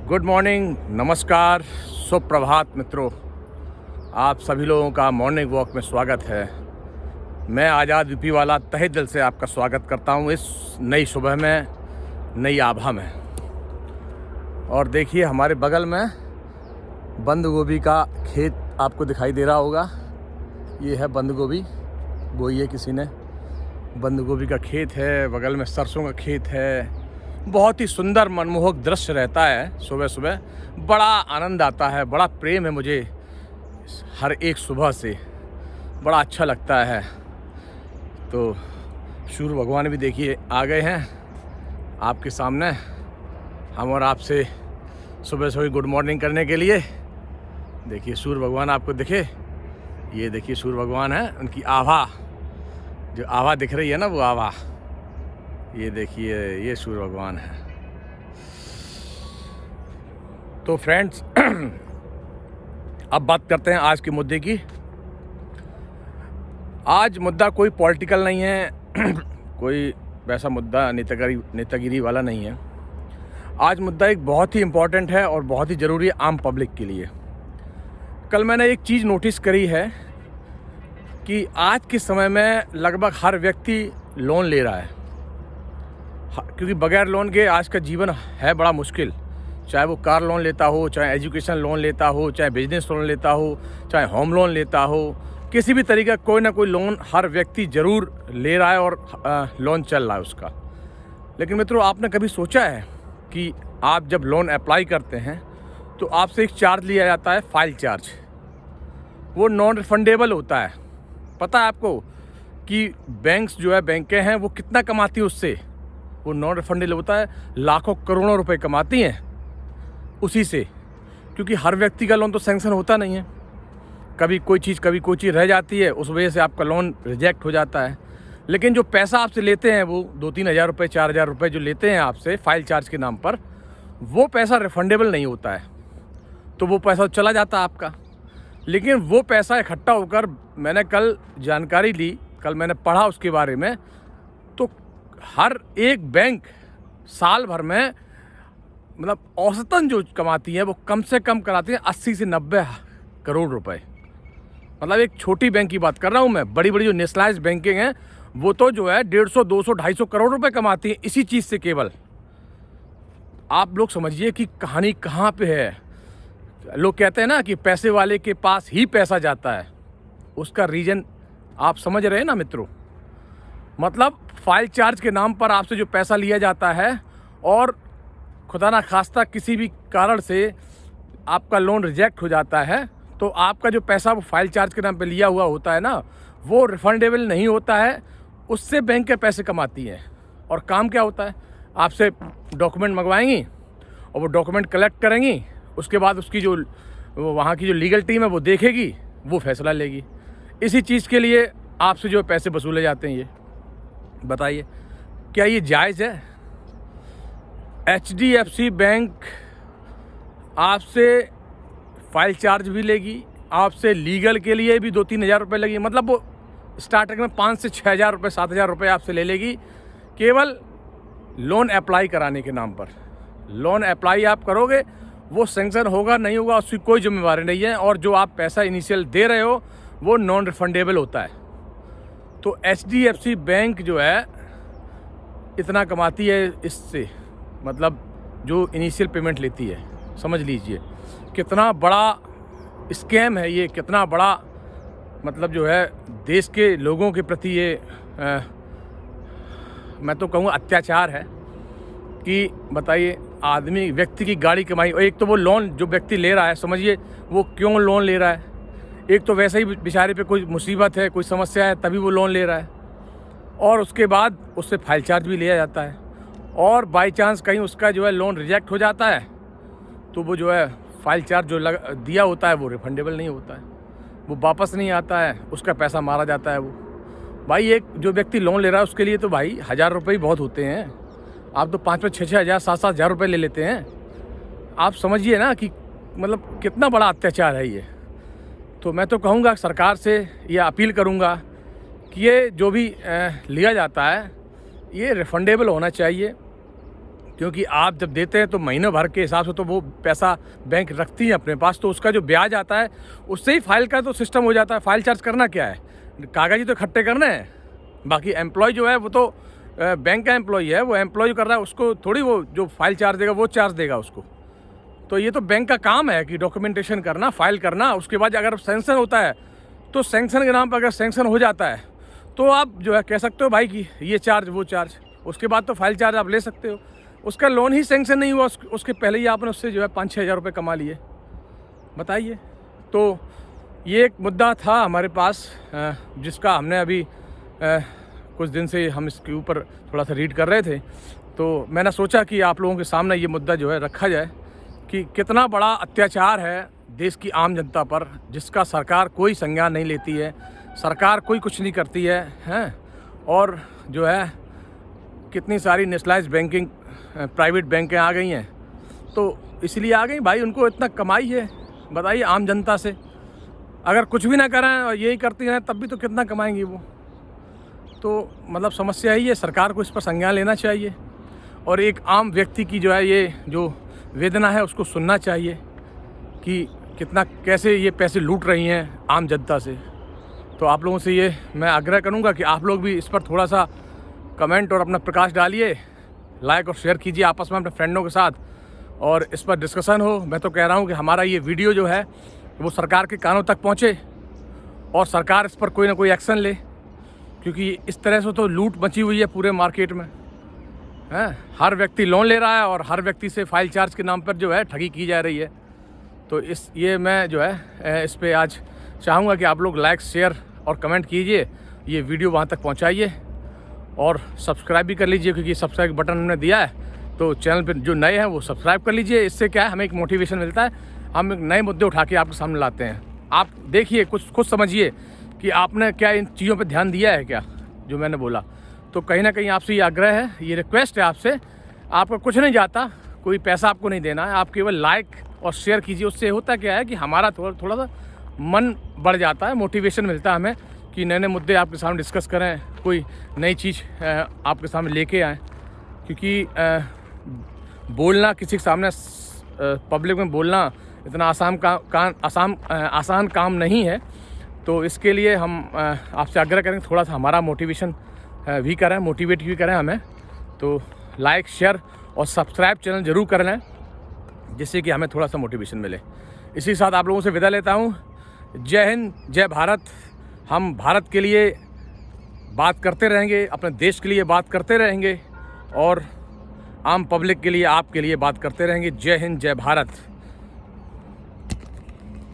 Good morning, नमस्कार, सुप्रभात मित्रों। आप सभी लोगों का मॉर्निंग वॉक में स्वागत है। मैं आज़ाद यूपी वाला तहे दिल से आपका स्वागत करता हूं इस नई सुबह में, नई आभा में। और देखिए हमारे बगल में बंद गोभी का खेत आपको दिखाई दे रहा होगा। ये है बंद गोभी, बोई है किसी ने। बंद गोभी का खेत है, बगल में सरसों का खेत है। बहुत ही सुंदर मनमोहक दृश्य रहता है। सुबह सुबह बड़ा आनंद आता है, बड़ा प्रेम है मुझे हर एक सुबह से, बड़ा अच्छा लगता है। तो सूर्य भगवान भी देखिए आ गए हैं आपके सामने, हम और आपसे सुबह सुबह गुड मॉर्निंग करने के लिए। देखिए सूर्य भगवान आपको दिखे, ये देखिए सूर्य भगवान है, उनकी आभा, जो आभा दिख रही है ना, वो आभा, ये देखिए, ये सूर्य भगवान है। तो फ्रेंड्स अब बात करते हैं आज के मुद्दे की। आज मुद्दा कोई पॉलिटिकल नहीं है कोई वैसा मुद्दा नेतागिरी वाला नहीं है। आज मुद्दा एक बहुत ही इम्पॉर्टेंट है और बहुत ही ज़रूरी है आम पब्लिक के लिए। कल मैंने एक चीज़ नोटिस करी है कि आज के समय में लगभग हर व्यक्ति लोन ले रहा है, क्योंकि बगैर लोन के आज का जीवन है बड़ा मुश्किल। चाहे वो कार लोन लेता हो, चाहे एजुकेशन लोन लेता हो, चाहे बिजनेस लोन लेता हो, चाहे होम लोन लेता हो, किसी भी तरीका कोई ना कोई लोन हर व्यक्ति ज़रूर ले रहा है और लोन चल रहा है उसका। लेकिन मित्रों, आपने कभी सोचा है कि आप जब लोन अप्लाई करते हैं तो आपसे एक चार्ज लिया जाता है, फाइल चार्ज। वो नॉन रिफंडेबल होता है। पता है आपको कि बैंक्स जो है, बैंकें हैं, वो कितना कमाती है उससे? वो नॉन रिफंडेबल होता है, लाखों करोड़ों रुपए कमाती हैं उसी से, क्योंकि हर व्यक्ति का लोन तो सैंक्शन होता नहीं है। कभी कोई चीज़ रह जाती है, उस वजह से आपका लोन रिजेक्ट हो जाता है। लेकिन जो पैसा आपसे लेते हैं, वो 2-3 हज़ार रुपये, 4 हज़ार रुपये जो लेते हैं आपसे फाइल चार्ज के नाम पर, वो पैसा रिफंडेबल नहीं होता है। तो वो पैसा चला जाता है आपका। लेकिन वो पैसा इकट्ठा होकर, मैंने कल जानकारी ली, कल मैंने पढ़ा उसके बारे में, तो हर एक बैंक साल भर में मतलब औसतन जो कमाती है वो कम से कम कराती है 80 से 90 करोड़ रुपए। मतलब एक छोटी बैंक की बात कर रहा हूँ मैं। बड़ी बड़ी जो नेशनलाइज बैंकिंग हैं वो तो जो है 150, 200, 250 करोड़ रुपए कमाती है इसी चीज़ से केवल। आप लोग समझिए कि कहानी कहाँ पे है। लोग कहते हैं ना कि पैसे वाले के पास ही पैसा जाता है, उसका रीज़न आप समझ रहे हैं ना मित्रों। मतलब फाइल चार्ज के नाम पर आपसे जो पैसा लिया जाता है, और खुदा ना खास्ता किसी भी कारण से आपका लोन रिजेक्ट हो जाता है, तो आपका जो पैसा वो फाइल चार्ज के नाम पे लिया हुआ होता है ना, वो रिफंडेबल नहीं होता है। उससे बैंक के पैसे कमाती हैं। और काम क्या होता है, आपसे डॉक्यूमेंट मंगवाएंगी और वो डॉक्यूमेंट कलेक्ट करेंगी। उसके बाद उसकी जो वहाँ की जो लीगल टीम है वो देखेगी, वो फैसला लेगी। इसी चीज़ के लिए आपसे जो पैसे वसूले जाते हैं। ये बताइए, क्या ये जायज़ है? HDFC बैंक आपसे फाइल चार्ज भी लेगी, आपसे लीगल के लिए भी 2-3 हज़ार रुपये लगेगी। मतलब वो स्टार्टिंग में 5 से 6 हज़ार रुपये, 7 हज़ार रुपये आपसे ले लेगी, केवल लोन अप्लाई कराने के नाम पर। लोन अप्लाई आप करोगे, वो सेंक्शन होगा नहीं होगा उसकी कोई जिम्मेवारी नहीं है। और जो आप पैसा इनिशियल दे रहे हो वो नॉन रिफंडेबल होता है। तो HDFC बैंक जो है इतना कमाती है इससे, मतलब जो इनिशियल पेमेंट लेती है। समझ लीजिए कितना बड़ा स्कैम है ये, कितना बड़ा मतलब जो है देश के लोगों के प्रति ये मैं तो कहूँगा अत्याचार है। कि बताइए, आदमी व्यक्ति की गाड़ी कमाई, और एक तो वो लोन जो व्यक्ति ले रहा है, समझिए वो क्यों लोन ले रहा है। एक तो वैसे ही बेचारे पे कोई मुसीबत है, कोई समस्या है, तभी वो लोन ले रहा है, और उसके बाद उससे फाइल चार्ज भी लिया जाता है। और बाय चांस कहीं उसका जो है लोन रिजेक्ट हो जाता है, तो वो जो है फाइल चार्ज जो दिया होता है वो रिफंडेबल नहीं होता है, वो वापस नहीं आता है, उसका पैसा मारा जाता है। वो भाई एक जो व्यक्ति लोन ले रहा है उसके लिए तो भाई 1000 रुपये ही बहुत होते हैं। आप तो 5-5, 6-6 हज़ार, 7-7 हज़ार रुपये ले लेते हैं। आप समझिए ना कि मतलब कितना बड़ा अत्याचार है ये। तो मैं तो कहूँगा सरकार से, ये अपील करूँगा कि ये जो भी लिया जाता है ये रिफंडेबल होना चाहिए, क्योंकि आप जब देते हैं तो महीनों भर के हिसाब से तो वो पैसा बैंक रखती है अपने पास, तो उसका जो ब्याज आता है उससे ही फाइल का तो सिस्टम हो जाता है। फाइल चार्ज करना क्या है, कागज़ ही तो इकट्ठे करने हैं। बाकी एम्प्लॉय जो है वो तो बैंक का एम्प्लॉय है, वो एम्प्लॉय जो कर रहा है उसको थोड़ी वो जो फाइल चार्ज देगा वो चार्ज देगा उसको। तो ये तो बैंक का काम है कि डॉक्यूमेंटेशन करना, फाइल करना। उसके बाद अगर सैंक्शन होता है तो सैंक्शन के नाम पर अगर सैंक्शन हो जाता है तो आप जो है कह सकते हो भाई कि ये चार्ज वो चार्ज, उसके बाद तो फाइल चार्ज आप ले सकते हो। उसका लोन ही सैंक्शन नहीं हुआ, उसके पहले ही आपने उससे जो है 5-6 हज़ार रुपये कमा लिए, बताइए। तो ये एक मुद्दा था हमारे पास जिसका हमने अभी कुछ दिन से हम इसके ऊपर थोड़ा सा रीड कर रहे थे, तो मैंने सोचा कि आप लोगों के सामने ये मुद्दा जो है रखा जाए कि कितना बड़ा अत्याचार है देश की आम जनता पर, जिसका सरकार कोई संज्ञान नहीं लेती है, सरकार कोई कुछ नहीं करती है, हैं। और जो है कितनी सारी नेशनलाइज्ड बैंकिंग प्राइवेट बैंकें आ गई हैं, तो इसलिए आ गई भाई, उनको इतना कमाई है, बताइए आम जनता से। अगर कुछ भी ना करें और यही करती रहें तब भी तो कितना कमाएंगी वो। तो मतलब समस्या ही है, सरकार को इस पर संज्ञान लेना चाहिए और एक आम व्यक्ति की जो है ये जो वेदना है उसको सुनना चाहिए कि कितना कैसे ये पैसे लूट रही हैं आम जनता से। तो आप लोगों से ये मैं आग्रह करूंगा कि आप लोग भी इस पर थोड़ा सा कमेंट और अपना प्रकाश डालिए, लाइक और शेयर कीजिए आपस में अपने फ्रेंडों के साथ और इस पर डिस्कशन हो। मैं तो कह रहा हूँ कि हमारा ये वीडियो जो है वो सरकार के कानों तक पहुँचे और सरकार इस पर कोई ना कोई एक्शन ले, क्योंकि इस तरह से तो लूट मची हुई है पूरे मार्केट में, हैं। हर व्यक्ति लोन ले रहा है और हर व्यक्ति से फाइल चार्ज के नाम पर जो है ठगी की जा रही है। तो ये मैं जो है इस पे आज चाहूँगा कि आप लोग लाइक शेयर और कमेंट कीजिए, ये वीडियो वहाँ तक पहुँचाइए और सब्सक्राइब भी कर लीजिए, क्योंकि सब्सक्राइब बटन हमने दिया है तो चैनल पे जो नए हैं वो सब्सक्राइब कर लीजिए। इससे क्या है, हमें एक मोटिवेशन मिलता है, हम एक नए मुद्दे उठा के आपके सामने लाते हैं। आप देखिए, कुछ खुद समझिए कि आपने क्या इन चीज़ों पे ध्यान दिया है क्या जो मैंने बोला। तो कहीं ना कहीं आपसे ये आग्रह है, ये रिक्वेस्ट है आपसे, आपका कुछ नहीं जाता, कोई पैसा आपको नहीं देना है, आप केवल लाइक और शेयर कीजिए। उससे होता क्या है कि हमारा थोड़ा सा मन बढ़ जाता है, मोटिवेशन मिलता है हमें कि नए नए मुद्दे आपके सामने डिस्कस करें, कोई नई चीज़ आपके सामने लेके आएँ। क्योंकि बोलना किसी के सामने पब्लिक में बोलना इतना आसान काम नहीं है। तो इसके लिए हम आपसे आग्रह करेंगे थोड़ा सा हमारा मोटिवेशन भी करें, मोटिवेट भी करें हमें। तो लाइक शेयर और सब्सक्राइब चैनल ज़रूर कर लें, जिससे कि हमें थोड़ा सा मोटिवेशन मिले। इसी साथ आप लोगों से विदा लेता हूँ। जय हिंद, जय भारत। हम भारत के लिए बात करते रहेंगे, अपने देश के लिए बात करते रहेंगे और आम पब्लिक के लिए, आपके लिए बात करते रहेंगे। जय हिंद, जय भारत।